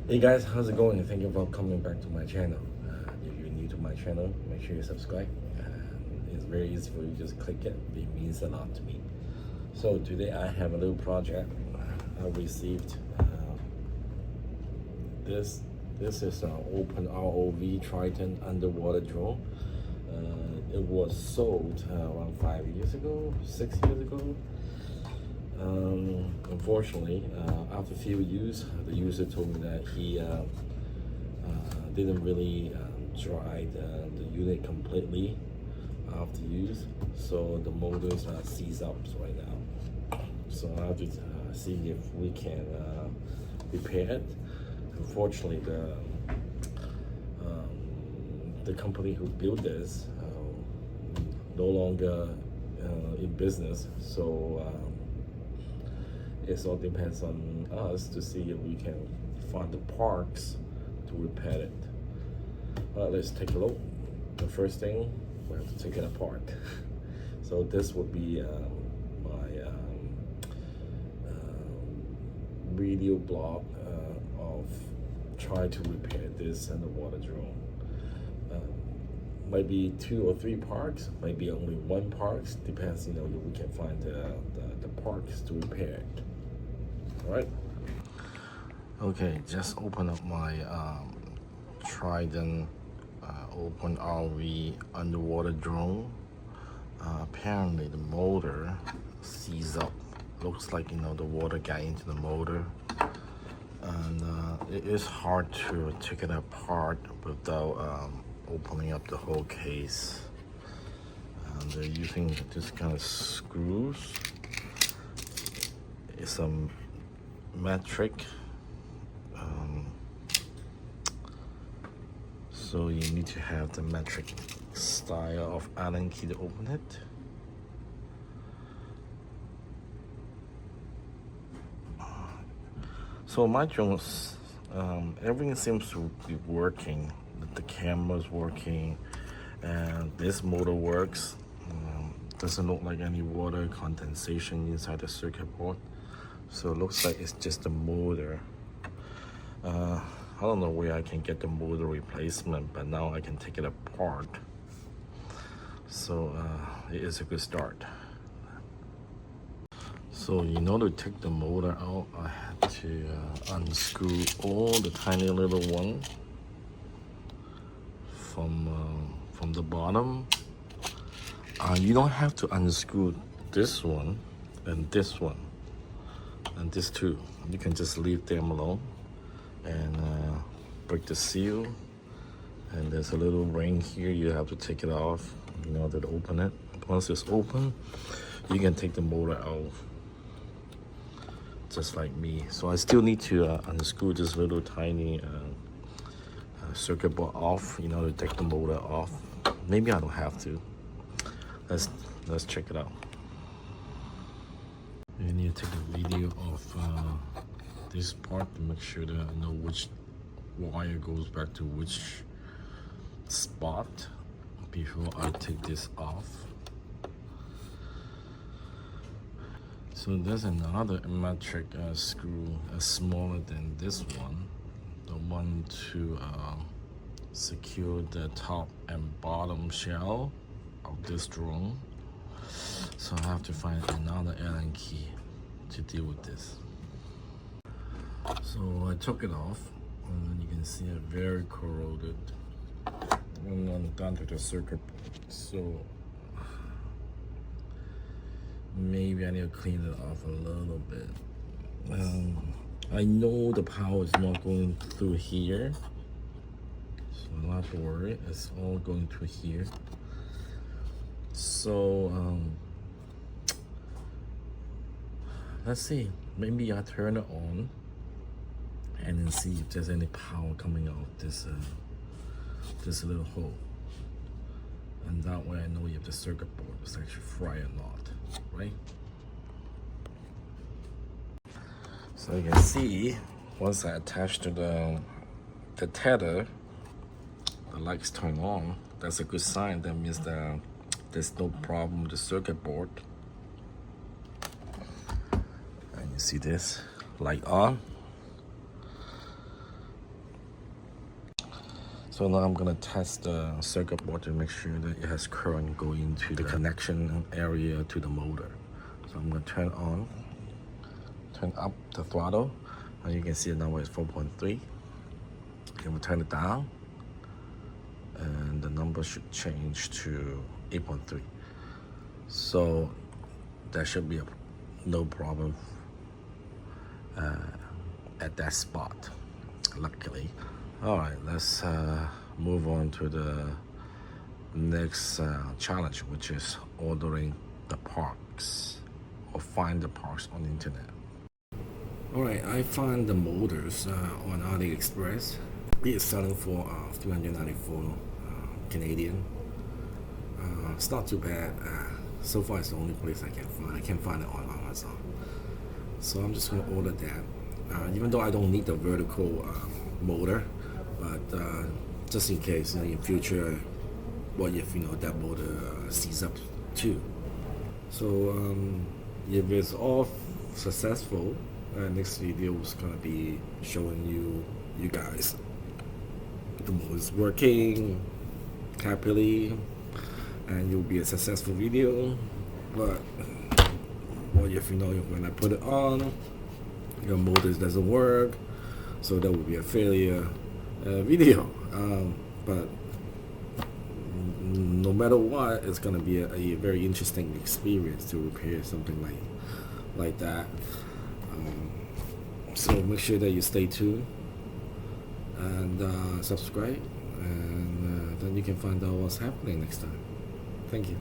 Hey guys, how's it going? Thank you for coming back to my channel. If you're new to my channel, make sure you subscribe. It's very easy for you, just click it. It means a lot to me. So today I have a little project. I received this is an OpenROV Trident underwater drone. It was sold around 5 years ago, 6 years ago. Unfortunately, after a few use, the user told me that he didn't really dry the unit completely after use, so the motors are seized up right now. So I have to see if we can repair it. Unfortunately, the company who built this no longer in business, so it all depends on us to see if we can find the parts to repair it. Let's take a look. The first thing, we have to take it apart. So this would be my video blog of trying to repair this underwater drone. Might be 2 or 3 parts, maybe only 1 part, depends, if we can find the parts to repair it. All right. Okay, just open up my Trident OpenROV underwater drone. Apparently the motor seized up. Looks like the water got into the motor, and it is hard to take it apart without opening up the whole case. And they're using this kind of screws. It's a metric, so you need to have the metric style of Allen key to open it. So my drones, everything seems to be working. The camera's working, and this motor works. Doesn't look like any water condensation inside the circuit board, so it looks like it's just the motor. I don't know where I can get the motor replacement, but now I can take it apart, so it is a good start. So to take the motor out, I had to unscrew all the tiny little one from the bottom. You don't have to unscrew this one and this one and this too. You can just leave them alone and break the seal. And there's a little ring here, you have to take it off in order to open it. Once it's open, you can take the motor out just like me. So I still need to unscrew this little tiny circuit board off to take the motor off. Maybe I don't have to. Let's check it out. You need to take a video of this part to make sure that I know which wire goes back to which spot before I take this off. So there's another metric screw smaller than this one, the one to secure the top and bottom shell of this drone. So I have to find another Allen key to deal with this. So I took it off, and you can see it very corroded and down to the circuit board. So maybe I need to clean it off a little bit. I know the power is not going through here, so not to worry, it's all going through here. So let's see, maybe I turn it on and then see if there's any power coming out of this little hole, and that way I know if the circuit board is actually fried or not, right? So you can see, once I attach to the tether, the lights turn on. That's a good sign. That means that there's no problem with the circuit board. And you see this light on. So now I'm gonna test the circuit board to make sure that it has current going to the connection area to the motor. So I'm gonna turn up the throttle, and you can see the number is 4.3. Okay, we'll turn it down, and the number should change to 8.3. So there should be no problem at that spot, luckily. All right, let's move on to the next challenge, which is ordering the parts or find the parts on the internet. All right, I find the motors on AliExpress. It is selling for 394 Canadian. It's not too bad. So far, it's the only place I can find. I can't find it on Amazon. So I'm just gonna order that. Even though I don't need the vertical motor, but just in case, in future, what if that motor sees up too. So if it's all successful, next video is gonna be showing you guys the motor is working happily, and you'll be a successful video. But what if when I put it on, your motor doesn't work, so that would be a failure video. But no matter what, it's gonna be a very interesting experience to repair something like that. So make sure that you stay tuned and subscribe, and then you can find out what's happening next time. Thank you.